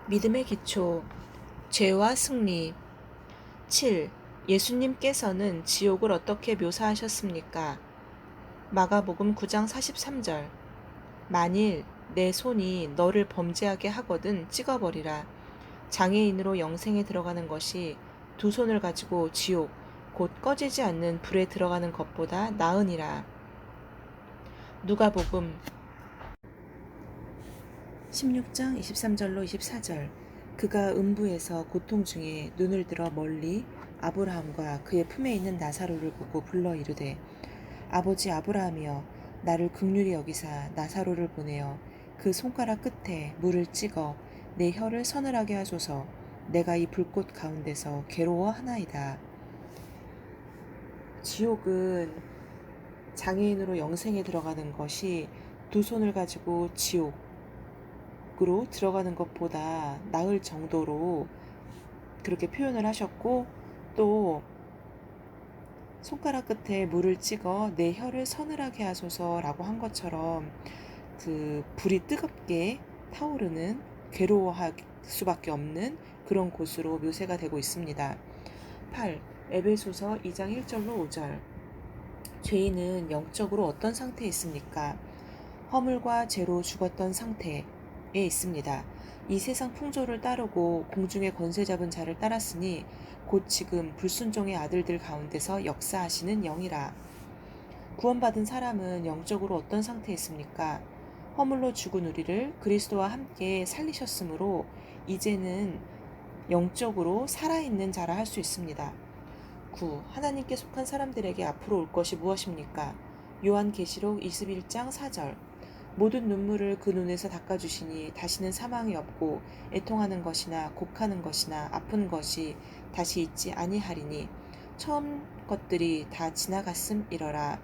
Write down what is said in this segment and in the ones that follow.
믿음의 기초, 죄와 승리. 7. 예수님께서는 지옥을 어떻게 묘사하셨습니까? 마가복음 9장 43절. 만일 내 손이 너를 범죄하게 하거든 찍어버리라. 장애인으로 영생에 들어가는 것이 두 손을 가지고 지옥, 곧 꺼지지 않는 불에 들어가는 것보다 나으니라. 누가복음 16장 23절로 24절. 그가 음부에서 고통 중에 눈을 들어 멀리 아브라함과 그의 품에 있는 나사로를 보고 불러 이르되, 아버지 아브라함이여, 나를 긍휼히 여기사 나사로를 보내어 그 손가락 끝에 물을 찍어 내 혀를 서늘하게 하소서. 내가 이 불꽃 가운데서 괴로워하나이다. 지옥은 장애인으로 영생에 들어가는 것이 두 손을 가지고 지옥으로 들어가는 것보다 나을 정도로 그렇게 표현을 하셨고, 또 손가락 끝에 물을 찍어 내 혀를 서늘하게 하소서라고 한 것처럼 그 불이 뜨겁게 타오르는, 괴로워할 수밖에 없는 그런 곳으로 묘사가 되고 있습니다. 8. 에베소서 2장 1절로 5절. 죄인은 영적으로 어떤 상태에 있습니까? 허물과 죄로 죽었던 상태에 있습니다. 이 세상 풍조를 따르고 공중의 권세 잡은 자를 따랐으니 곧 지금 불순종의 아들들 가운데서 역사하시는 영이라. 구원받은 사람은 영적으로 어떤 상태에 있습니까? 허물로 죽은 우리를 그리스도와 함께 살리셨으므로 이제는 영적으로 살아있는 자라 할 수 있습니다. 9. 하나님께 속한 사람들에게 앞으로 올 것이 무엇입니까? 요한계시록 21장 4절. 모든 눈물을 그 눈에서 닦아주시니 다시는 사망이 없고 애통하는 것이나 곡하는 것이나 아픈 것이 다시 있지 아니하리니 처음 것들이 다 지나갔음이러라.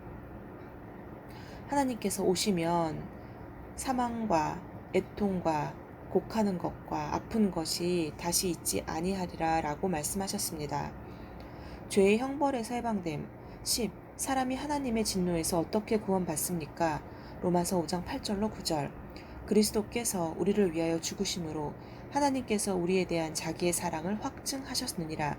하나님께서 오시면 사망과 애통과 곡하는 것과 아픈 것이 다시 있지 아니하리라 라고 말씀하셨습니다. 죄의 형벌에서 해방됨. 10. 사람이 하나님의 진노에서 어떻게 구원받습니까? 로마서 5장 8절로 9절. 그리스도께서 우리를 위하여 죽으심으로 하나님께서 우리에 대한 자기의 사랑을 확증하셨느니라.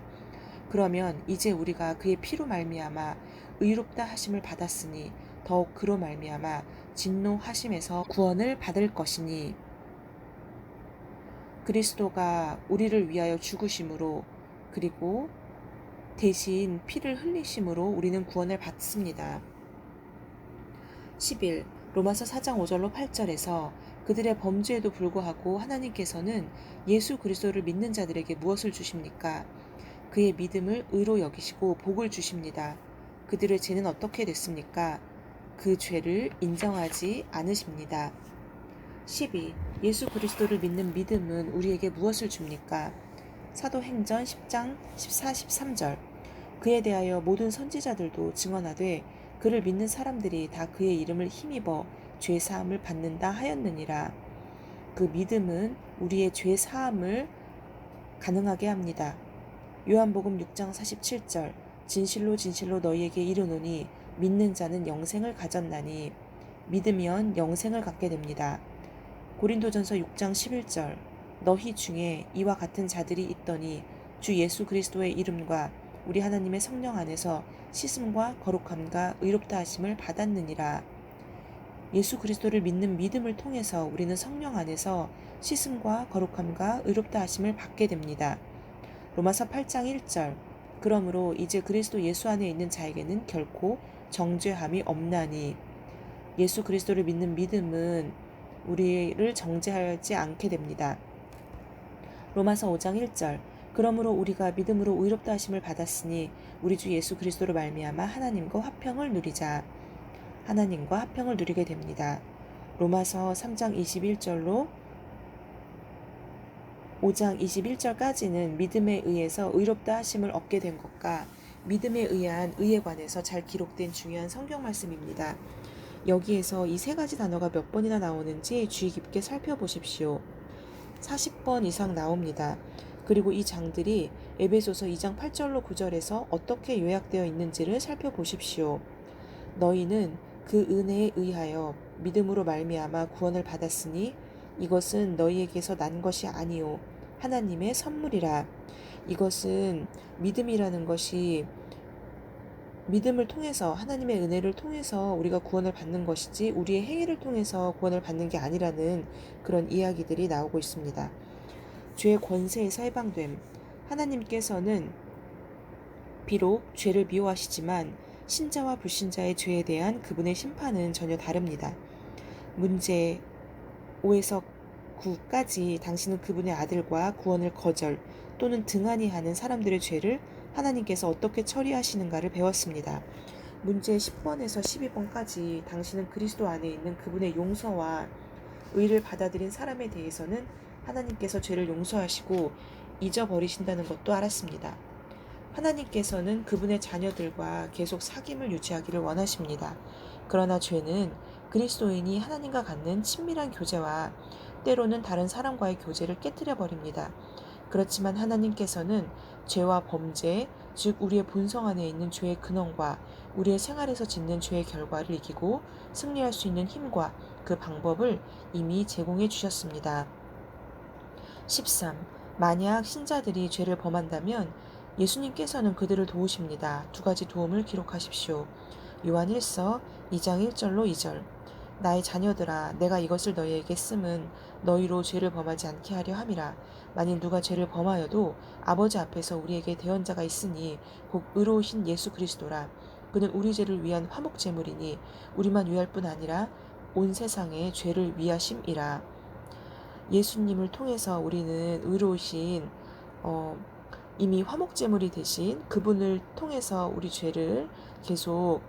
그러면 이제 우리가 그의 피로 말미암아 의롭다 하심을 받았으니 더욱 그로 말미암아 진노하심에서 구원을 받을 것이니, 그리스도가 우리를 위하여 죽으심으로 그리고 대신 피를 흘리심으로 우리는 구원을 받습니다. 11. 로마서 4장 5절로 8절에서 그들의 범죄에도 불구하고 하나님께서는 예수 그리스도를 믿는 자들에게 무엇을 주십니까? 그의 믿음을 의로 여기시고 복을 주십니다. 그들의 죄는 어떻게 됐습니까? 그 죄를 인정하지 않으십니다. 12. 예수 그리스도를 믿는 믿음은 우리에게 무엇을 줍니까? 사도행전 10장 14, 13절. 그에 대하여 모든 선지자들도 증언하되 그를 믿는 사람들이 다 그의 이름을 힘입어 죄 사함을 받는다 하였느니라. 그 믿음은 우리의 죄 사함을 가능하게 합니다. 요한복음 6장 47절. 진실로 진실로 너희에게 이르노니 믿는 자는 영생을 가졌나니. 믿으면 영생을 갖게 됩니다. 고린도전서 6장 11절. 너희 중에 이와 같은 자들이 있더니 주 예수 그리스도의 이름과 우리 하나님의 성령 안에서 씻음과 거룩함과 의롭다 하심을 받았느니라. 예수 그리스도를 믿는 믿음을 통해서 우리는 성령 안에서 씻음과 거룩함과 의롭다 하심을 받게 됩니다. 로마서 8장 1절. 그러므로 이제 그리스도 예수 안에 있는 자에게는 결코 정죄함이 없나니. 예수 그리스도를 믿는 믿음은 우리를 정죄하지 않게 됩니다. 로마서 5장 1절. 그러므로 우리가 믿음으로 의롭다 하심을 받았으니 우리 주 예수 그리스도로 말미암아 하나님과 화평을 누리자. 하나님과 화평을 누리게 됩니다. 로마서 3장 21절로 5장 21절까지는 믿음에 의해서 의롭다 하심을 얻게 된 것과 믿음에 의한 의에 관해서 잘 기록된 중요한 성경 말씀입니다. 여기에서 이 세 가지 단어가 몇 번이나 나오는지 주의 깊게 살펴보십시오. 40번 이상 나옵니다. 그리고 이 장들이 에베소서 2장 8절로 9절에서 어떻게 요약되어 있는지를 살펴보십시오. 너희는 그 은혜에 의하여 믿음으로 말미암아 구원을 받았으니 이것은 너희에게서 난 것이 아니요 하나님의 선물이라. 이것은 믿음이라는 것이 믿음을 통해서 하나님의 은혜를 통해서 우리가 구원을 받는 것이지 우리의 행위를 통해서 구원을 받는 게 아니라는 그런 이야기들이 나오고 있습니다. 죄의 권세에서 해방됨. 하나님께서는 비록 죄를 미워하시지만 신자와 불신자의 죄에 대한 그분의 심판은 전혀 다릅니다. 문제 5에서 9까지 당신은 그분의 아들과 구원을 거절 또는 등한히 하는 사람들의 죄를 하나님께서 어떻게 처리하시는가를 배웠습니다. 문제 10번에서 12번까지 당신은 그리스도 안에 있는 그분의 용서와 의를 받아들인 사람에 대해서는 하나님께서 죄를 용서하시고 잊어버리신다는 것도 알았습니다. 하나님께서는 그분의 자녀들과 계속 사귐을 유지하기를 원하십니다. 그러나 죄는 그리스도인이 하나님과 갖는 친밀한 교제와 때로는 다른 사람과의 교제를 깨뜨려 버립니다. 그렇지만 하나님께서는 죄와 범죄, 즉 우리의 본성 안에 있는 죄의 근원과 우리의 생활에서 짓는 죄의 결과를 이기고 승리할 수 있는 힘과 그 방법을 이미 제공해 주셨습니다. 13. 만약 신자들이 죄를 범한다면 예수님께서는 그들을 도우십니다. 두 가지 도움을 기록하십시오. 요한 1서 2장 1절로 2절. 나의 자녀들아, 내가 이것을 너희에게 씀은 너희로 죄를 범하지 않게 하려 함이라. 만일 누가 죄를 범하여도 아버지 앞에서 우리에게 대언자가 있으니 곧 의로우신 예수 그리스도라. 그는 우리 죄를 위한 화목제물이니 우리만 위할 뿐 아니라 온 세상의 죄를 위하심이라. 예수님을 통해서 우리는 의로우신 이미 화목제물이 되신 그분을 통해서 우리 죄를 계속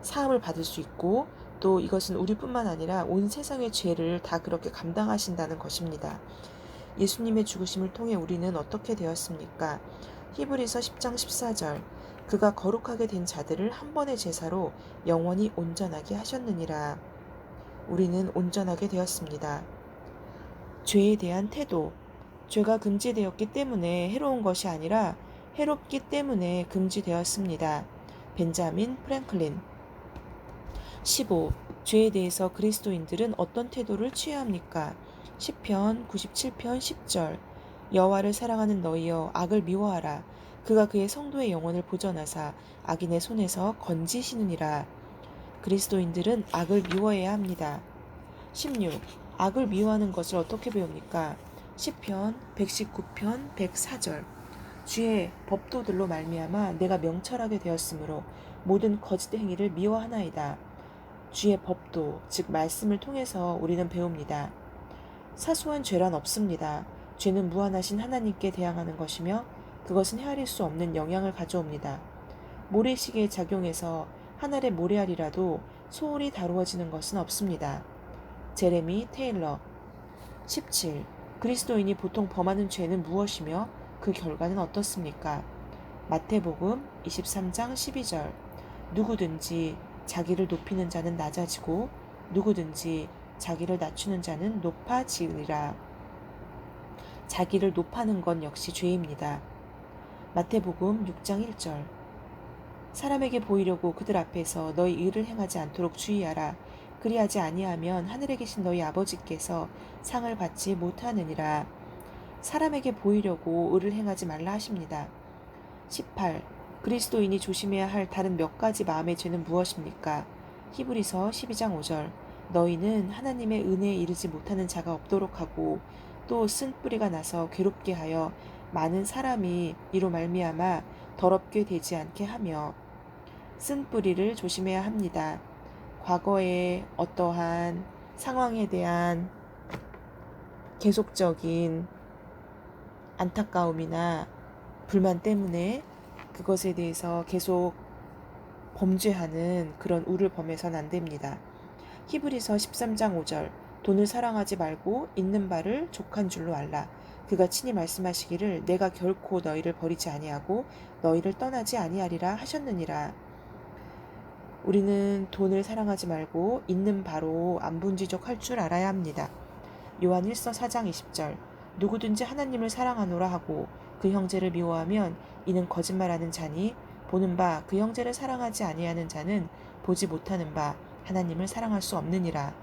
사함을 받을 수 있고, 또 이것은 우리뿐만 아니라 온 세상의 죄를 다 그렇게 감당하신다는 것입니다. 예수님의 죽으심을 통해 우리는 어떻게 되었습니까? 히브리서 10장 14절. 그가 거룩하게 된 자들을 한 번의 제사로 영원히 온전하게 하셨느니라. 우리는 온전하게 되었습니다. 죄에 대한 태도. 죄가 금지되었기 때문에 해로운 것이 아니라 해롭기 때문에 금지되었습니다. 벤자민 프랭클린. 15. 죄에 대해서 그리스도인들은 어떤 태도를 취해야 합니까? 시편 97편 10절. 여호와를 사랑하는 너희여, 악을 미워하라. 그가 그의 성도의 영혼을 보전하사 악인의 손에서 건지시느니라. 그리스도인들은 악을 미워해야 합니다. 16. 악을 미워하는 것을 어떻게 배웁니까? 시편 119편 104절. 주의 법도들로 말미암아 내가 명철하게 되었으므로 모든 거짓 행위를 미워하나이다. 주의 법도, 즉 말씀을 통해서 우리는 배웁니다. 사소한 죄란 없습니다. 죄는 무한하신 하나님께 대항하는 것이며 그것은 헤아릴 수 없는 영향을 가져옵니다. 모래시계에 작용해서 한 알의 모래알이라도 소홀히 다루어지는 것은 없습니다. 제레미 테일러. 17. 그리스도인이 보통 범하는 죄는 무엇이며 그 결과는 어떻습니까? 마태복음 23장 12절. 누구든지 자기를 높이는 자는 낮아지고 누구든지 자기를 낮추는 자는 높아지으리라. 자기를 높아는 건 역시 죄입니다. 마태복음 6장 1절. 사람에게 보이려고 그들 앞에서 너희 의를 행하지 않도록 주의하라. 그리하지 아니하면 하늘에 계신 너희 아버지께서 상을 받지 못하느니라. 사람에게 보이려고 의를 행하지 말라 하십니다. 18. 그리스도인이 조심해야 할 다른 몇 가지 마음의 죄는 무엇입니까? 히브리서 12장 5절. 너희는 하나님의 은혜에 이르지 못하는 자가 없도록 하고 또 쓴 뿌리가 나서 괴롭게 하여 많은 사람이 이로 말미암아 더럽게 되지 않게 하며. 쓴 뿌리를 조심해야 합니다. 과거의 어떠한 상황에 대한 계속적인 안타까움이나 불만 때문에 그것에 대해서 계속 범죄하는 그런 우를 범해서는 안 됩니다. 히브리서 13장 5절. 돈을 사랑하지 말고 있는 바를 족한 줄로 알라. 그가 친히 말씀하시기를 내가 결코 너희를 버리지 아니하고 너희를 떠나지 아니하리라 하셨느니라. 우리는 돈을 사랑하지 말고 있는 바로 안분지족 할 줄 알아야 합니다. 요한 1서 4장 20절. 누구든지 하나님을 사랑하노라 하고 그 형제를 미워하면 이는 거짓말하는 자니 보는 바 그 형제를 사랑하지 아니하는 자는 보지 못하는 바 하나님을 사랑할 수 없느니라.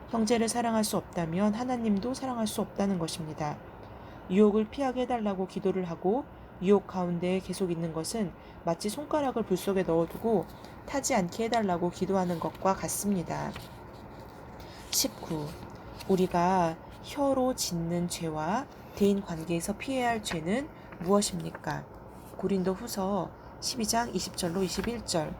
형제를 사랑할 수 없다면 하나님도 사랑할 수 없다는 것입니다. 유혹을 피하게 해달라고 기도를 하고 유혹 가운데 계속 있는 것은 마치 손가락을 불 속에 넣어두고 타지 않게 해달라고 기도하는 것과 같습니다. 19. 우리가 혀로 짓는 죄와 대인 관계에서 피해야 할 죄는 무엇입니까? 고린도 후서 12장 20절로 21절.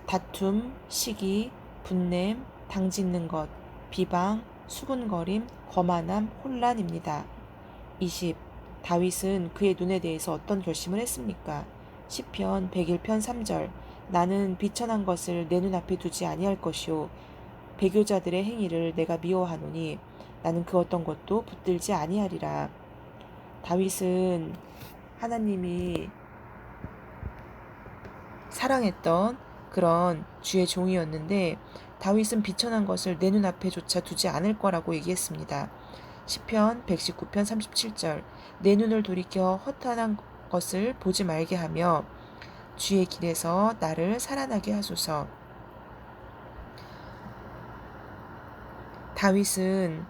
다툼, 시기, 분냄, 당짓는 것, 비방, 수군거림, 거만함, 혼란입니다. 20. 다윗은 그의 눈에 대해서 어떤 결심을 했습니까? 시편 101편 3절. 나는 비천한 것을 내 눈앞에 두지 아니할 것이요 배교자들의 행위를 내가 미워하노니 나는 그 어떤 것도 붙들지 아니하리라. 다윗은 하나님이 사랑했던 그런 주의 종이었는데 다윗은 비천한 것을 내 눈앞에조차 두지 않을 거라고 얘기했습니다. 시편 119편 37절. 내 눈을 돌이켜 허탄한 것을 보지 말게 하며 주의 길에서 나를 살아나게 하소서. 다윗은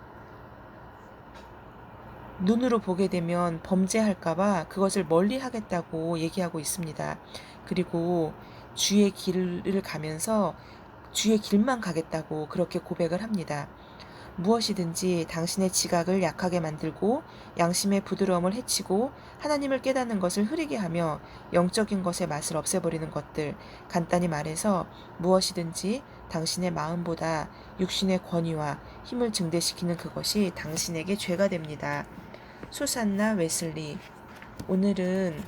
눈으로 보게 되면 범죄할까봐 그것을 멀리 하겠다고 얘기하고 있습니다. 그리고 주의 길을 가면서 주의 길만 가겠다고 그렇게 고백을 합니다. 무엇이든지 당신의 지각을 약하게 만들고 양심의 부드러움을 해치고 하나님을 깨닫는 것을 흐리게 하며 영적인 것의 맛을 없애버리는 것들, 간단히 말해서 무엇이든지 당신의 마음보다 육신의 권위와 힘을 증대시키는 그것이 당신에게 죄가 됩니다. 수산나 웨슬리. 오늘은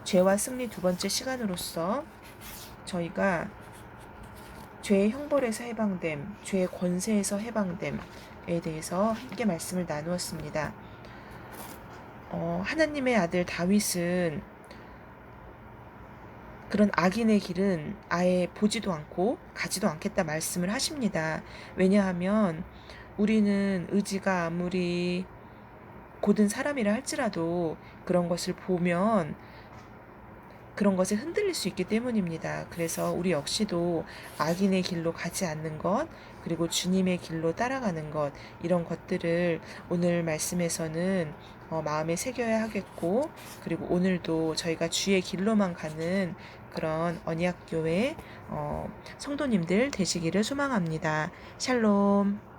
죄와 승리 두 번째 시간으로서 저희가 죄의 형벌에서 해방됨, 죄의 권세에서 해방됨에 대해서 함께 말씀을 나누었습니다. 하나님의 아들 다윗은 그런 악인의 길은 아예 보지도 않고 가지도 않겠다 말씀을 하십니다. 왜냐하면 우리는 의지가 아무리 고든 사람이라 할지라도 그런 것을 보면 그런 것에 흔들릴 수 있기 때문입니다. 그래서 우리 역시도 악인의 길로 가지 않는 것, 그리고 주님의 길로 따라가는 것, 이런 것들을 오늘 말씀에서는 마음에 새겨야 하겠고, 그리고 오늘도 저희가 주의 길로만 가는 그런 언약교회 성도님들 되시기를 소망합니다. 샬롬.